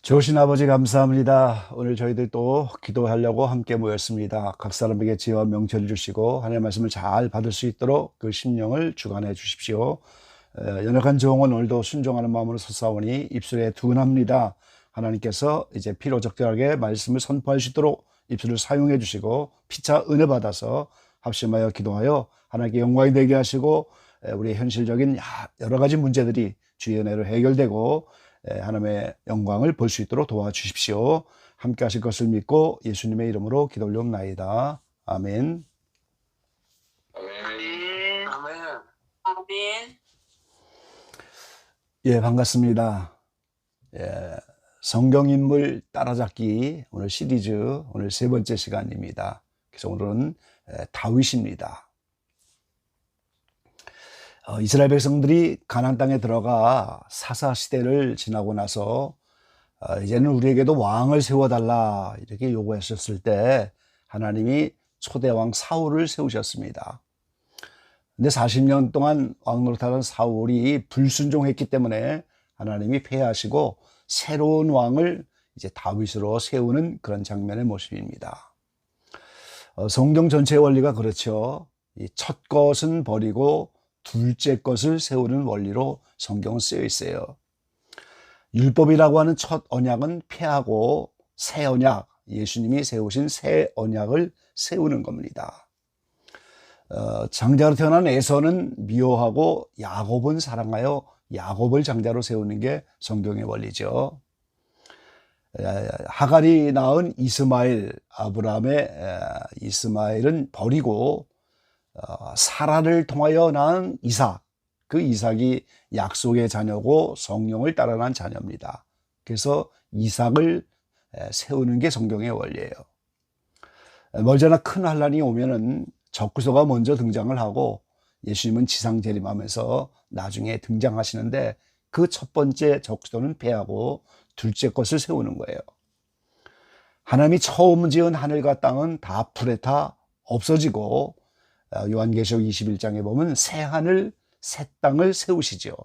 좋으신 아버지 감사합니다. 오늘 저희들 또 기도하려고 함께 모였습니다. 각 사람에게 지혜와 명철을 주시고 하나님의 말씀을 잘 받을 수 있도록 그 심령을 주관해 주십시오. 연약한 종은 오늘도 순종하는 마음으로 솟아오니 입술에 둔합니다. 하나님께서 이제 필요적절하게 말씀을 선포할 수 있도록 입술을 사용해 주시고 피차 은혜 받아서 합심하여 기도하여 하나님께 영광이 되게 하시고 우리의 현실적인 여러 가지 문제들이 주의 은혜로 해결되고 하나님의 영광을 볼 수 있도록 도와주십시오. 함께 하실 것을 믿고 예수님의 이름으로 기도 올려옵나이다. 아멘. 아멘. 아멘. 아멘. 예, 반갑습니다. 성경인물 따라잡기 오늘 시리즈 오늘 세 번째 시간입니다. 그래서 오늘은 다윗입니다. 이스라엘 백성들이 가나안 땅에 들어가 사사 시대를 지나고 나서 이제는 우리에게도 왕을 세워달라 이렇게 요구하셨을 때 하나님이 초대왕 사울을 세우셨습니다. 근데 40년 동안 왕 노릇하던 사울이 불순종했기 때문에 하나님이 폐하시고 새로운 왕을 이제 다윗으로 세우는 그런 장면의 모습입니다. 성경 전체의 원리가 그렇죠. 이 첫 것은 버리고 둘째 것을 세우는 원리로 성경은 쓰여 있어요. 율법이라고 하는 첫 언약은 폐하고 새 언약, 예수님이 세우신 새 언약을 세우는 겁니다. 장자로 태어난 에서는 미워하고 야곱은 사랑하여 야곱을 장자로 세우는 게 성경의 원리죠. 하갈이 낳은 이스마엘, 아브라함의 이스마엘은 버리고 사라를 통하여 낳은 이삭, 그 이삭이 약속의 자녀고 성령을 따라 난 자녀입니다. 그래서 이삭을 세우는 게 성경의 원리예요. 멀잖아 큰 환란이 오면은 적그리스도가 먼저 등장을 하고 예수님은 지상 재림하면서 나중에 등장하시는데 그 첫 번째 적그리스도는 패하고 둘째 것을 세우는 거예요. 하나님이 처음 지은 하늘과 땅은 다 불에 타 없어지고 요한계시록 21장에 보면 새 하늘 새 땅을 세우시죠.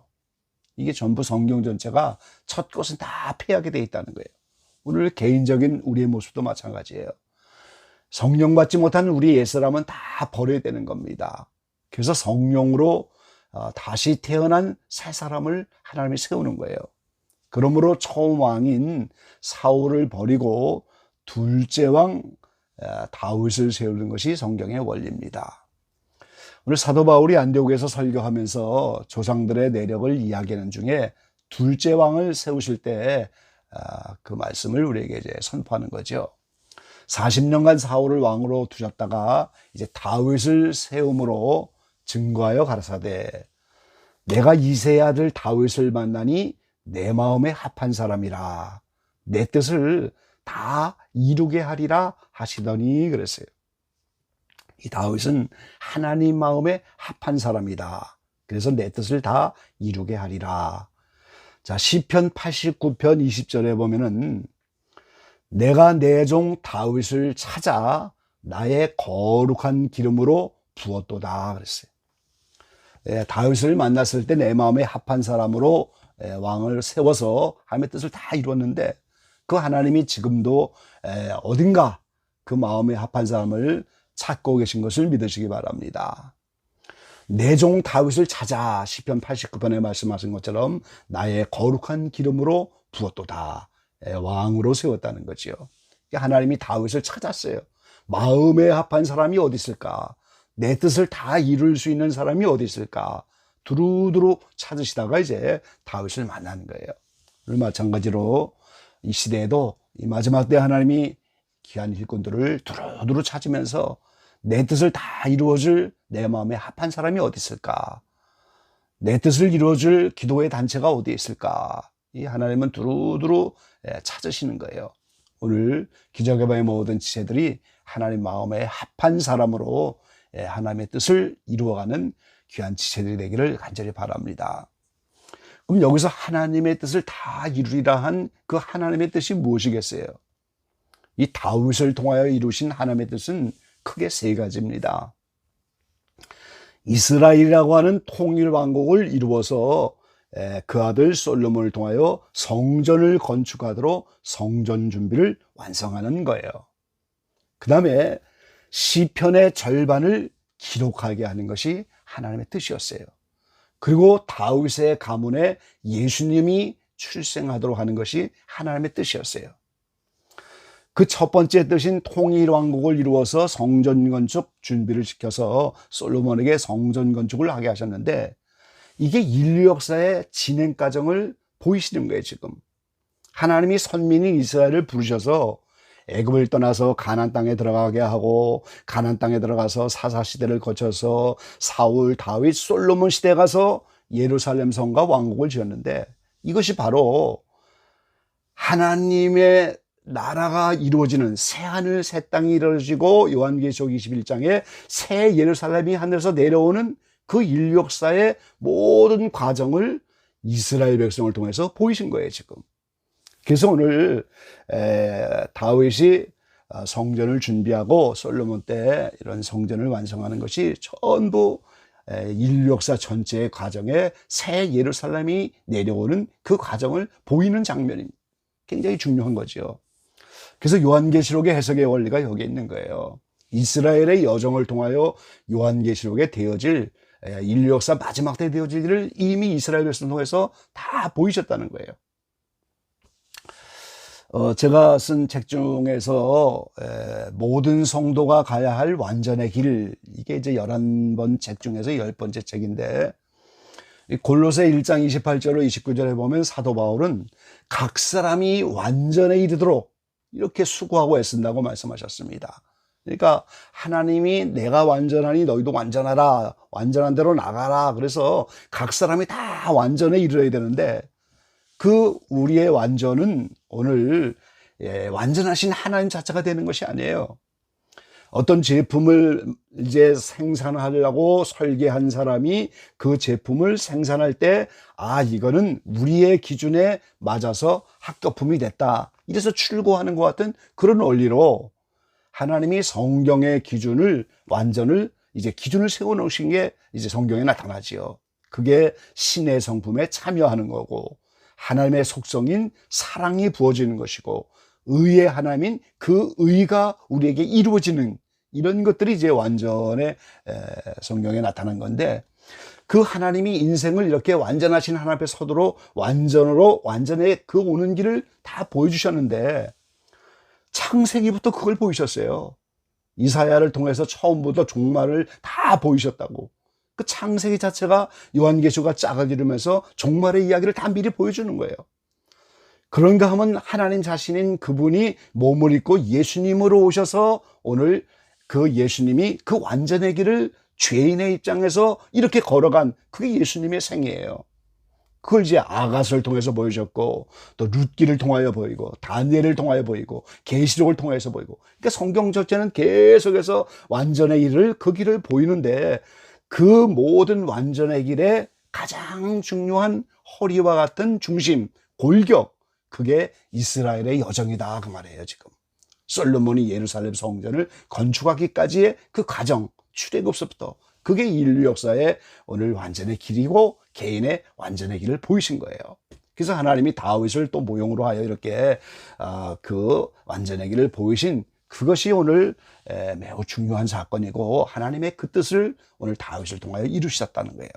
이게 전부 성경 전체가 첫 것은 다 패하게 돼 있다는 거예요. 오늘 개인적인 우리의 모습도 마찬가지예요. 성령 받지 못한 우리 옛사람은 다 버려야 되는 겁니다. 그래서 성령으로 다시 태어난 새 사람을 하나님이 세우는 거예요. 그러므로 처음 왕인 사울을 버리고 둘째 왕 다윗을 세우는 것이 성경의 원리입니다. 오늘 사도 바울이 안디옥에서 설교하면서 조상들의 내력을 이야기하는 중에 둘째 왕을 세우실 때 그 말씀을 우리에게 이제 선포하는 거죠. 40년간 사울을 왕으로 두셨다가 이제 다윗을 세움으로 증거하여 가라사대 내가 이새의 아들 다윗을 만나니 내 마음에 합한 사람이라 내 뜻을 다 이루게 하리라 하시더니 그랬어요. 이 다윗은 하나님 마음에 합한 사람이다. 그래서 내 뜻을 다 이루게 하리라. 자, 시편 89편 20절에 보면은 내가 내 종 다윗을 찾아 나의 거룩한 기름으로 부었도다 그랬어요. 다윗을 만났을 때 내 마음에 합한 사람으로 왕을 세워서 하나님의 뜻을 다 이루었는데 그 하나님이 지금도 어딘가 그 마음에 합한 사람을 찾고 계신 것을 믿으시기 바랍니다. 내 종 다윗을 찾아 시편 89편에 말씀하신 것처럼 나의 거룩한 기름으로 부었도다. 왕으로 세웠다는 거지요. 하나님이 다윗을 찾았어요. 마음에 합한 사람이 어디 있을까? 내 뜻을 다 이룰 수 있는 사람이 어디 있을까? 두루두루 찾으시다가 이제 다윗을 만나는 거예요. 오늘 마찬가지로 이 시대에도 이 마지막 때 하나님이 귀한 일꾼들을 두루두루 찾으면서 내 뜻을 다 이루어줄 내 마음에 합한 사람이 어디 있을까? 내 뜻을 이루어줄 기도의 단체가 어디 있을까? 이 하나님은 두루두루 찾으시는 거예요. 오늘 기적의 모든 지체들이 하나님 마음에 합한 사람으로 하나님의 뜻을 이루어가는 귀한 지체들이 되기를 간절히 바랍니다. 그럼 여기서 하나님의 뜻을 다 이루리라 한 그 하나님의 뜻이 무엇이겠어요? 이 다윗을 통하여 이루신 하나님의 뜻은 크게 세 가지입니다. 이스라엘이라고 하는 통일 왕국을 이루어서 그 아들 솔로몬을 통하여 성전을 건축하도록 성전 준비를 완성하는 거예요. 그 다음에 시편의 절반을 기록하게 하는 것이 하나님의 뜻이었어요. 그리고 다윗의 가문에 예수님이 출생하도록 하는 것이 하나님의 뜻이었어요. 그 첫 번째 뜻인 통일왕국을 이루어서 성전 건축 준비를 시켜서 솔로몬에게 성전 건축을 하게 하셨는데, 이게 인류 역사의 진행 과정을 보이시는 거예요. 지금 하나님이 선민인 이스라엘을 부르셔서 애굽을 떠나서 가나안 땅에 들어가게 하고, 가나안 땅에 들어가서 사사시대를 거쳐서 사울, 다윗, 솔로몬 시대에 가서 예루살렘 성과 왕국을 지었는데, 이것이 바로 하나님의 나라가 이루어지는 새하늘 새 땅이 이루어지고, 요한계시록 21장에 새 예루살렘이 하늘에서 내려오는 그 인류 역사의 모든 과정을 이스라엘 백성을 통해서 보이신 거예요. 지금 그래서 오늘 다윗이 성전을 준비하고 솔로몬 때 이런 성전을 완성하는 것이 전부 인류 역사 전체의 과정에 새 예루살렘이 내려오는 그 과정을 보이는 장면이 굉장히 중요한 거죠. 그래서 요한계시록의 해석의 원리가 여기에 있는 거예요. 이스라엘의 여정을 통하여 요한계시록에 되어질 인류 역사 마지막 때 되어질 일을 이미 이스라엘 백성을 통해서 다 보이셨다는 거예요. 제가 쓴 책 중에서 모든 성도가 가야 할 완전의 길, 이게 이제 11번 책 중에서 10번째 책인데, 골로새 1장 28절로 29절에 보면 사도 바울은 각 사람이 완전에 이르도록 이렇게 수고하고 애쓴다고 말씀하셨습니다. 그러니까 하나님이 내가 완전하니 너희도 완전하라, 완전한 대로 나가라, 그래서 각 사람이 다 완전에 이르러야 되는데, 그 우리의 완전은 오늘 완전하신 하나님 자체가 되는 것이 아니에요. 어떤 제품을 이제 생산하려고 설계한 사람이 그 제품을 생산할 때, 이거는 우리의 기준에 맞아서 합격품이 됐다, 이래서 출고하는 것 같은 그런 원리로 하나님이 성경의 기준을, 완전을 이제 기준을 세워 놓으신 게 이제 성경에 나타나지요. 그게 신의 성품에 참여하는 거고, 하나님의 속성인 사랑이 부어지는 것이고, 의의 하나님인 그 의가 우리에게 이루어지는 이런 것들이 이제 완전의 성경에 나타난 건데, 그 하나님이 인생을 이렇게 완전하신 하나님 앞에 서도록 완전의 그 오는 길을 다 보여주셨는데, 창세기부터 그걸 보이셨어요. 이사야를 통해서 처음부터 종말을 다 보이셨다고. 그 창세기 자체가 요한계시가 짝을 이루면서 종말의 이야기를 다 미리 보여주는 거예요. 그런가 하면 하나님 자신인 그분이 몸을 입고 예수님으로 오셔서 오늘 그 예수님이 그 완전의 길을 죄인의 입장에서 이렇게 걸어간, 그게 예수님의 생애예요. 그걸 이제 아가서를 통해서 보여줬고, 또 룻기를 통하여 보이고, 다니엘을 통하여 보이고, 계시록을 통해서 보이고, 그러니까 성경 전체는 계속해서 완전의 길을, 그 길을 보이는데, 그 모든 완전의 길에 가장 중요한 허리와 같은 중심, 골격, 그게 이스라엘의 여정이다, 그 말이에요. 지금 솔로몬이 예루살렘 성전을 건축하기까지의 그 과정, 출애굽서부터, 그게 인류 역사의 오늘 완전의 길이고 개인의 완전의 길을 보이신 거예요. 그래서 하나님이 다윗을 또 모형으로 하여 이렇게 그 완전의 길을 보이신, 그것이 오늘 매우 중요한 사건이고, 하나님의 그 뜻을 오늘 다윗을 통하여 이루셨다는 거예요.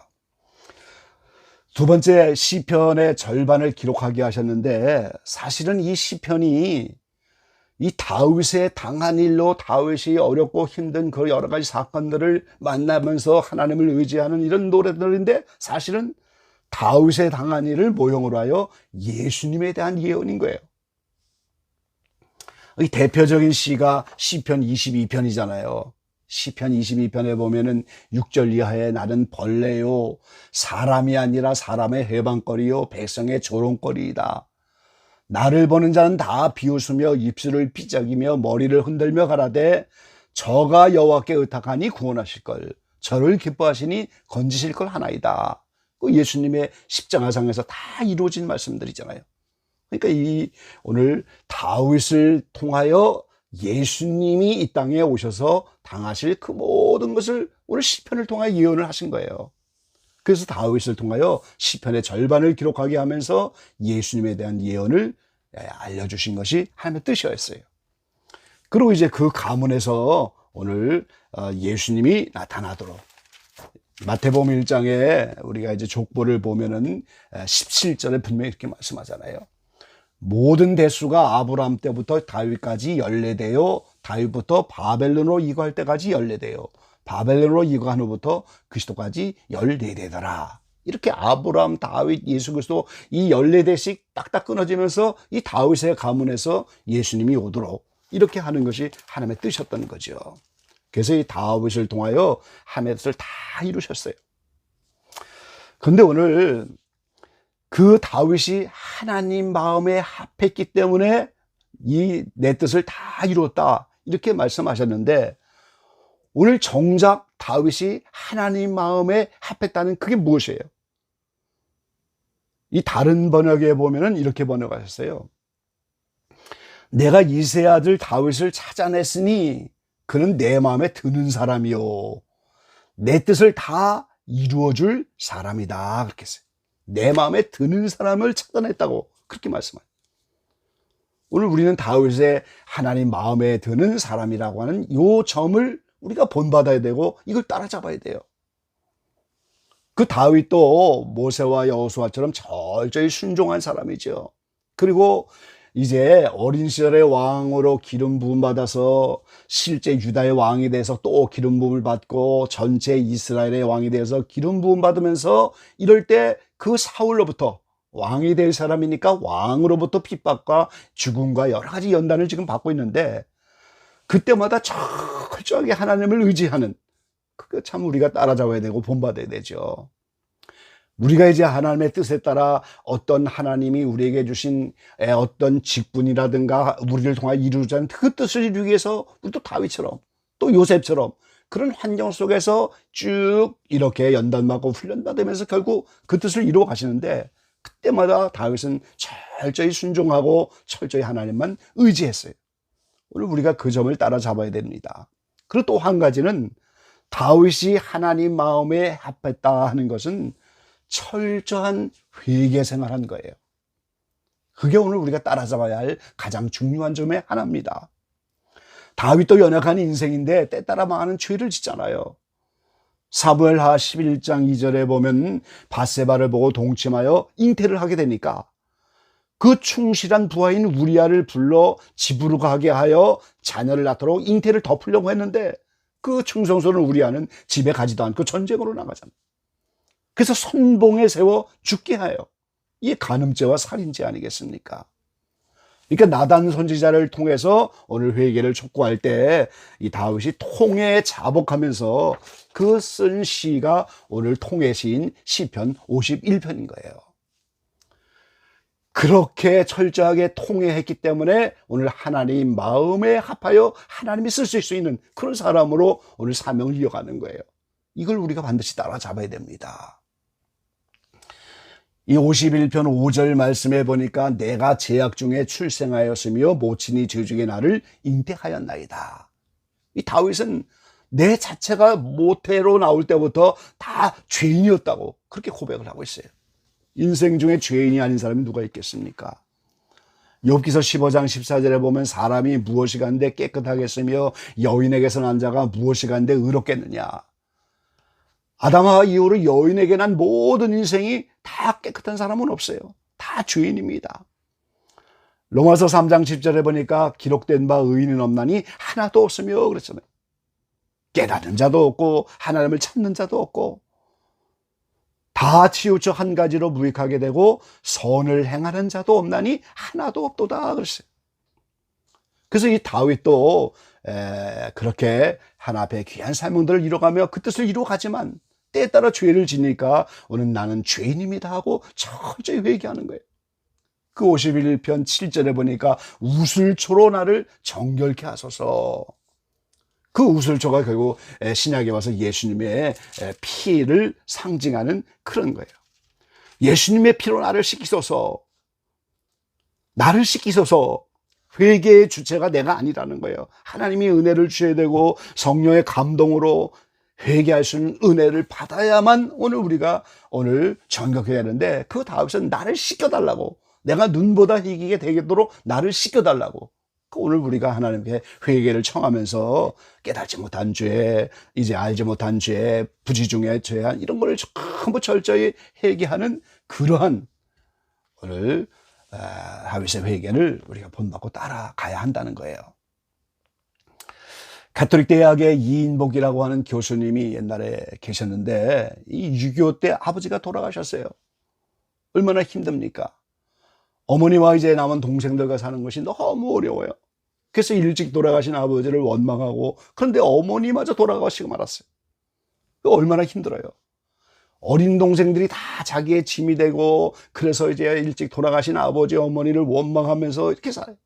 두 번째, 시편의 절반을 기록하게 하셨는데, 사실은 이 시편이 이 다윗의 당한 일로, 다윗이 어렵고 힘든 그 여러 가지 사건들을 만나면서 하나님을 의지하는 이런 노래들인데, 사실은 다윗의 당한 일을 모형으로 하여 예수님에 대한 예언인 거예요. 이 대표적인 시가 시편 22편이잖아요. 시편 22편에 보면은 6절 이하에 나는 벌레요, 사람이 아니라 사람의 해방거리요, 백성의 조롱거리이다. 나를 보는 자는 다 비웃으며 입술을 삐쩍이며 머리를 흔들며 가라되, 저가 여호와께 의탁하니 구원하실 걸, 저를 기뻐하시니 건지실 걸 하나이다. 그 예수님의 십자가상에서 다 이루어진 말씀들이잖아요. 그러니까 이 오늘 다윗을 통하여 예수님이 이 땅에 오셔서 당하실 그 모든 것을 오늘 시편을 통하여 예언을 하신 거예요. 그래서 다윗을 통하여 시편의 절반을 기록하게 하면서 예수님에 대한 예언을 알려주신 것이 하나님의 뜻이었어요. 그리고 이제 그 가문에서 오늘 예수님이 나타나도록 마태복음 1장에 우리가 이제 족보를 보면은 17절에 분명히 이렇게 말씀하잖아요. 모든 대수가 아브라함 때부터 다윗까지 14대요, 다윗부터 바벨론으로 이거할 때까지 14대요, 바벨론으로 이거한 후부터 그리스도까지 14대더라. 이렇게 아브라함, 다윗, 예수 그리스도 이 14대씩 딱딱 끊어지면서 이 다윗의 가문에서 예수님이 오도록 이렇게 하는 것이 하나님의 뜻이었던 거죠. 그래서 이 다윗을 통하여 하나님의 뜻을 다 이루셨어요. 그런데 오늘 그 다윗이 하나님 마음에 합했기 때문에 이 내 뜻을 다 이루었다 이렇게 말씀하셨는데, 오늘 정작 다윗이 하나님 마음에 합했다는 그게 무엇이에요? 이 다른 번역에 보면은 이렇게 번역하셨어요. 내가 이새의 아들 다윗을 찾아냈으니 그는 내 마음에 드는 사람이요, 내 뜻을 다 이루어줄 사람이다. 그렇게 했어요. 내 마음에 드는 사람을 찾아냈다고 그렇게 말씀해요. 오늘 우리는 다윗의 하나님 마음에 드는 사람이라고 하는 이 점을 우리가 본받아야 되고 이걸 따라잡아야 돼요. 그 다윗도 모세와 여호수아처럼 철저히 순종한 사람이죠. 그리고 이제 어린 시절에 왕으로 기름 부음 받아서 실제 유다의 왕이 돼서 또 기름 부음을 받고 전체 이스라엘의 왕이 돼서 기름 부음 받으면서 이럴 때 그 사울로부터 왕이 될 사람이니까 왕으로부터 핍박과 죽음과 여러 가지 연단을 지금 받고 있는데, 그때마다 철저하게 하나님을 의지하는, 그거 참 우리가 따라잡아야 되고 본받아야 되죠. 우리가 이제 하나님의 뜻에 따라 어떤 하나님이 우리에게 주신 어떤 직분이라든가 우리를 통하여 이루자 하는 그 뜻을 이루기 위해서 우리도 다윗처럼 또 요셉처럼 그런 환경 속에서 쭉 이렇게 연단받고 훈련받으면서 결국 그 뜻을 이루어 가시는데, 그때마다 다윗은 철저히 순종하고 철저히 하나님만 의지했어요. 오늘 우리가 그 점을 따라잡아야 됩니다. 그리고 또 한 가지는 다윗이 하나님 마음에 합했다 하는 것은 철저한 회개 생활한 거예요. 그게 오늘 우리가 따라잡아야 할 가장 중요한 점의 하나입니다. 다윗도 연약한 인생인데 때따라 많은 죄를 짓잖아요. 사무엘하 11장 2절에 보면 밧세바를 보고 동침하여 잉태를 하게 되니까 그 충실한 부하인 우리아를 불러 집으로 가게 하여 자녀를 낳도록 잉태를 덮으려고 했는데, 그 충성스러운 우리아는 집에 가지도 않고 전쟁으로 나가잖아요. 그래서 선봉에 세워 죽게 하여, 이게 간음죄와 살인죄 아니겠습니까? 그러니까 나단 선지자를 통해서 오늘 회개를 촉구할 때 이 다윗이 통에 자복하면서 그 쓴 시가 오늘 통의 시인 시편 51편인 거예요. 그렇게 철저하게 통회했기 때문에 오늘 하나님 마음에 합하여 하나님이 쓰실 수 있는 그런 사람으로 오늘 사명을 이어가는 거예요. 이걸 우리가 반드시 따라잡아야 됩니다. 이 51편 5절 말씀에 보니까 내가 죄악 중에 출생하였으며 모친이 저주에 나를 잉태하였나이다. 이 다윗은 내 자체가 모태로 나올 때부터 다 죄인이었다고 그렇게 고백을 하고 있어요. 인생 중에 죄인이 아닌 사람이 누가 있겠습니까? 욥기서 15장 14절에 보면 사람이 무엇이 간데 깨끗하겠으며 여인에게서 난 자가 무엇이 간데 의롭겠느냐. 아담과 이후로 여인에게 난 모든 인생이 다 깨끗한 사람은 없어요. 다 죄인입니다. 로마서 3장 10절에 보니까 기록된 바 의인은 없나니 하나도 없으며 그랬잖아요. 깨닫는 자도 없고 하나님을 찾는 자도 없고 다 치우쳐 한 가지로 무익하게 되고 선을 행하는 자도 없나니 하나도 없도다 그랬어요. 그래서 이 다윗도 그렇게 하나 앞에 귀한 사명들을 이뤄가며 그 뜻을 이루어가지만 때에 따라 죄를 지니까 오늘 나는 죄인입니다 하고 철저히 회개하는 거예요. 그 51편 7절에 보니까 우슬초로 나를 정결케 하소서. 그 우슬초가 결국 신약에 와서 예수님의 피를 상징하는 그런 거예요. 예수님의 피로 나를 씻기소서. 나를 씻기소서. 회개의 주체가 내가 아니라는 거예요. 하나님이 은혜를 주셔야 되고 성령의 감동으로 회개할 수 있는 은혜를 받아야만 오늘 우리가 오늘 정결해야 하는데, 그 다음에서 나를 씻겨달라고, 내가 눈보다 이기게 되도록 나를 씻겨달라고. 오늘 우리가 하나님께 회개를 청하면서 깨닫지 못한 죄, 이제 알지 못한 죄, 부지중의 죄한 이런 걸 전부 철저히 회개하는 그러한 오늘 다윗의 회개를 우리가 본받고 따라가야 한다는 거예요. 가톨릭 대학의 이인복이라고 하는 교수님이 옛날에 계셨는데, 이 6.25 때 아버지가 돌아가셨어요. 얼마나 힘듭니까? 어머니와 이제 남은 동생들과 사는 것이 너무 어려워요. 그래서 일찍 돌아가신 아버지를 원망하고, 그런데 어머니마저 돌아가시고 말았어요. 얼마나 힘들어요. 어린 동생들이 다 자기의 짐이 되고, 그래서 이제 일찍 돌아가신 아버지 어머니를 원망하면서 이렇게 살아요.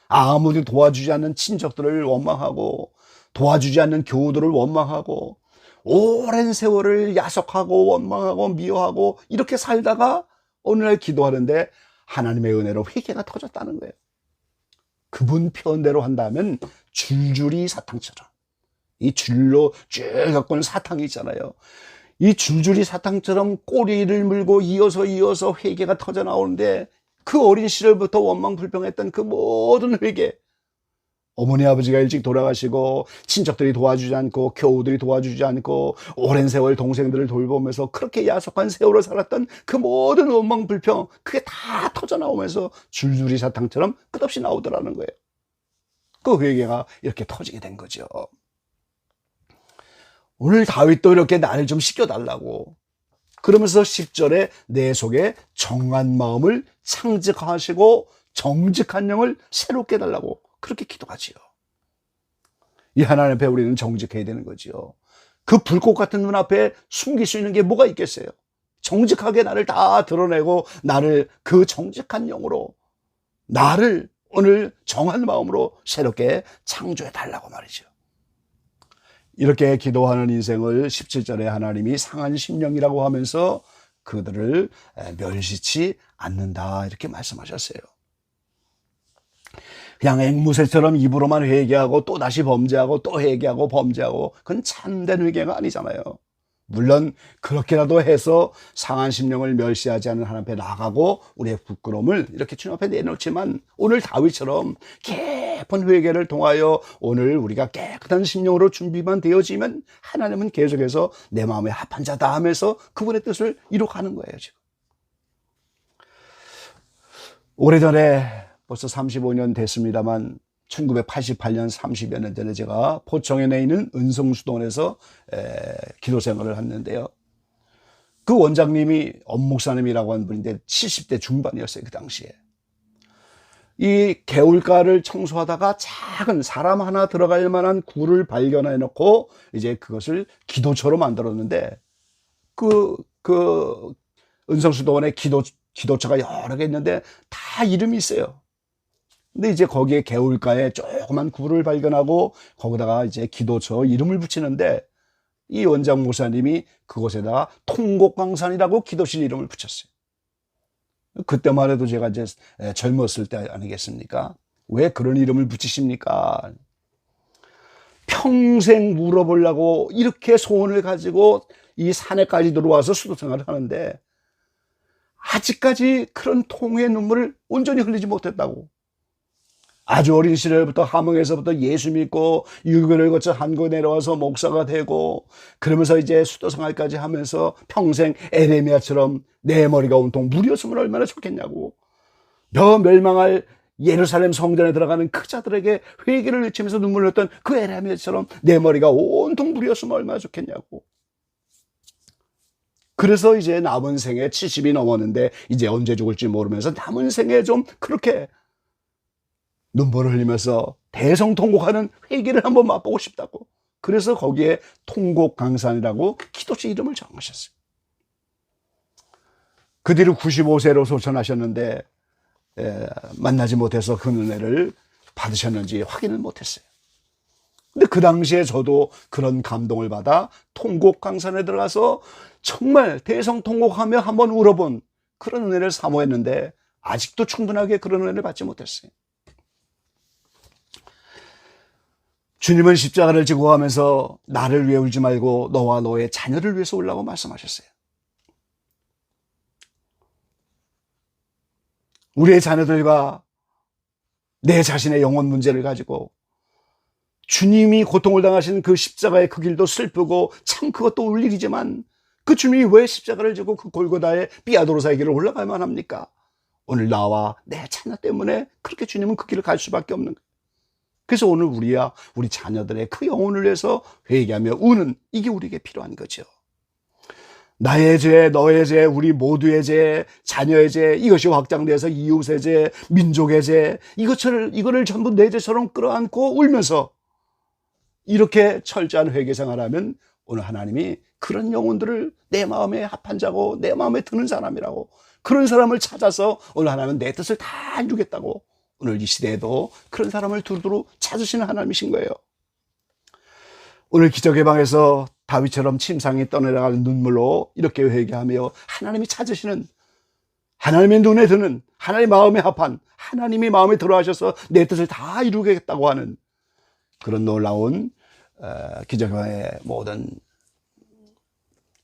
아무도 도와주지 않는 친척들을 원망하고, 도와주지 않는 교우들을 원망하고, 오랜 세월을 야속하고 원망하고 미워하고 이렇게 살다가 어느 날 기도하는데 하나님의 은혜로 회개가 터졌다는 거예요. 그분 표현대로 한다면 줄줄이 사탕처럼, 이 줄로 쭉 엮은 사탕이 있잖아요. 이 줄줄이 사탕처럼 꼬리를 물고 이어서 회개가 터져 나오는데, 그 어린 시절부터 원망 불평했던 그 모든 회개, 어머니 아버지가 일찍 돌아가시고 친척들이 도와주지 않고 교우들이 도와주지 않고 오랜 세월 동생들을 돌보면서 그렇게 야속한 세월을 살았던 그 모든 원망 불평, 그게 다 터져 나오면서 줄줄이 사탕처럼 끝없이 나오더라는 거예요. 그 회개가 이렇게 터지게 된 거죠. 오늘 다윗도 이렇게 나를 좀 씻겨달라고, 그러면서 10절에 내 속에 정한 마음을 창직하시고 정직한 영을 새롭게 해달라고 그렇게 기도하지요. 이 하나님 앞에 우리는 정직해야 되는 거지요. 그 불꽃 같은 눈앞에 숨길 수 있는 게 뭐가 있겠어요? 정직하게 나를 다 드러내고, 나를 그 정직한 영으로, 나를 오늘 정한 마음으로 새롭게 창조해 달라고 말이죠. 이렇게 기도하는 인생을 17절에 하나님이 상한 심령이라고 하면서 그들을 멸시치 않는다, 이렇게 말씀하셨어요. 그냥 앵무새처럼 입으로만 회개하고 또 다시 범죄하고 또 회개하고 범죄하고, 그건 참된 회개가 아니잖아요. 물론 그렇게라도 해서 상한 심령을 멸시하지 않는 하나님 앞에 나가고 우리의 부끄러움을 이렇게 주님 앞에 내놓지만, 오늘 다윗처럼 깊은 회개를 통하여 오늘 우리가 깨끗한 심령으로 준비만 되어지면 하나님은 계속해서 내 마음에 합한 자다 하면서 그분의 뜻을 이룩하는 거예요. 지금 오래전에, 벌써 35년 됐습니다만, 1988년 30여 년 전에 제가 포청에 있는 은성수동원에서 기도 생활을 했는데요. 그 원장님이 엄목사님이라고 하는 분인데 70대 중반이었어요. 그 당시에. 이 개울가를 청소하다가 작은 사람 하나 들어갈 만한 굴을 발견해 놓고 이제 그것을 기도처로 만들었는데, 그 은성수동원에 기도처가 여러 개 있는데 다 이름이 있어요. 근데 이제 거기에 개울가에 조그만 굴을 발견하고 거기다가 이제 기도처 이름을 붙이는데, 이 원장 목사님이 그곳에다가 통곡광산이라고 기도실 이름을 붙였어요. 그때만 해도 제가 이제 젊었을 때 아니겠습니까? 왜 그런 이름을 붙이십니까? 평생 물어보려고 이렇게 소원을 가지고 이 산에까지 들어와서 수도 생활을 하는데, 아직까지 그런 통의 눈물을 온전히 흘리지 못했다고. 아주 어린 시절부터 함흥에서부터 예수 믿고 유교를 거쳐 한국에 내려와서 목사가 되고, 그러면서 이제 수도 생활까지 하면서 평생 에레미야처럼 내 머리가 온통 물이었으면 얼마나 좋겠냐고. 멸망할 예루살렘 성전에 들어가는 그 자들에게 회개를 외치면서 눈물을 흘렸던 그 에레미야처럼 내 머리가 온통 물이었으면 얼마나 좋겠냐고. 그래서 이제 남은 생에 70이 넘었는데 이제 언제 죽을지 모르면서 남은 생에 좀 그렇게 눈물을 흘리면서 대성통곡하는 회개를 한번 맛보고 싶다고. 그래서 거기에 통곡강산이라고 기도처 이름을 정하셨어요. 그 뒤로 95세로 소천하셨는데 만나지 못해서 그 은혜를 받으셨는지 확인을 못했어요. 근데 그 당시에 저도 그런 감동을 받아 통곡강산에 들어가서 정말 대성통곡하며 한번 울어본 그런 은혜를 사모했는데, 아직도 충분하게 그런 은혜를 받지 못했어요. 주님은 십자가를 지고 가면서 나를 위해 울지 말고 너와 너의 자녀를 위해서 울라고 말씀하셨어요. 우리의 자녀들과 내 자신의 영혼 문제를 가지고 주님이 고통을 당하신 그 십자가의 그 길도 슬프고 참 그것도 울 일이지만 그 주님이 왜 십자가를 지고 그 골고다의 삐아도로사의 길을 올라가야만 합니까? 오늘 나와 내 자녀 때문에 그렇게 주님은 그 길을 갈 수밖에 없는 거예요. 그래서 오늘 우리 자녀들의 그 영혼을 위해서 회개하며 우는 이게 우리에게 필요한 거죠. 나의 죄, 너의 죄, 우리 모두의 죄, 자녀의 죄, 이것이 확장돼서 이웃의 죄, 민족의 죄, 이거를 전부 내 죄처럼 끌어안고 울면서 이렇게 철저한 회개 생활을 하면 오늘 하나님이 그런 영혼들을 내 마음에 합한 자고 내 마음에 드는 사람이라고, 그런 사람을 찾아서 오늘 하나님은 내 뜻을 다 이루겠다고 오늘 이 시대에도 그런 사람을 두루두루 찾으시는 하나님이신 거예요. 오늘 기적의 방에서 다윗처럼 침상에 떠내려가는 눈물로 이렇게 회개하며 하나님이 찾으시는, 하나님의 눈에 드는, 하나님의 마음에 합한, 하나님이 마음에 들어하셔서 내 뜻을 다 이루겠다고 하는 그런 놀라운 기적의 방의 모든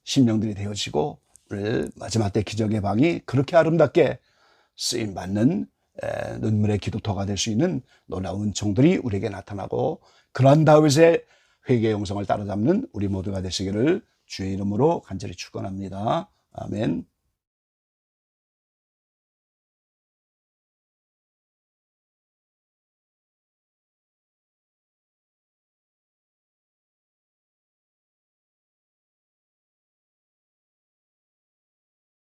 심령들이 되어지고 오늘 마지막 때 기적의 방이 그렇게 아름답게 쓰임받는 눈물의 기도터가 될 수 있는 놀라운 종들이 우리에게 나타나고, 그러한 다윗의 회개 영성을 따라잡는 우리 모두가 되시기를 주의 이름으로 간절히 축원합니다. 아멘.